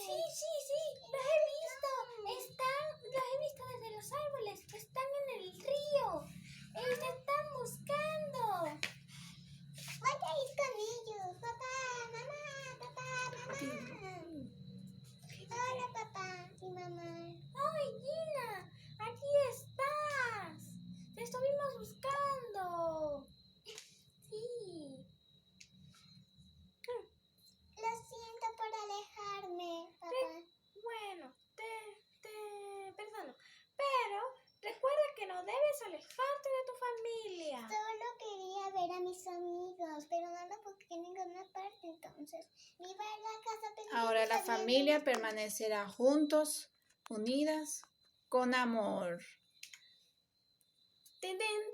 Sí, los he visto. Los he visto desde los árboles. Están en el río. Ellos te están buscando. Voy a ir con ellos. Papá, mamá. Hola, papá y mamá. ¡Ay, Gina! ¡Aquí estás! ¡Te estuvimos buscando! Sí. Lo siento por alejarme, papá. Bueno, te perdono. Pero recuerda que no debes alejarte de tu familia. Solo quería ver a mis amigos, pero no lo busqué en ninguna parte, entonces me iba a la casa. Ahora la familia permanecerá juntos, unidas, con amor. ¡Tin, tin!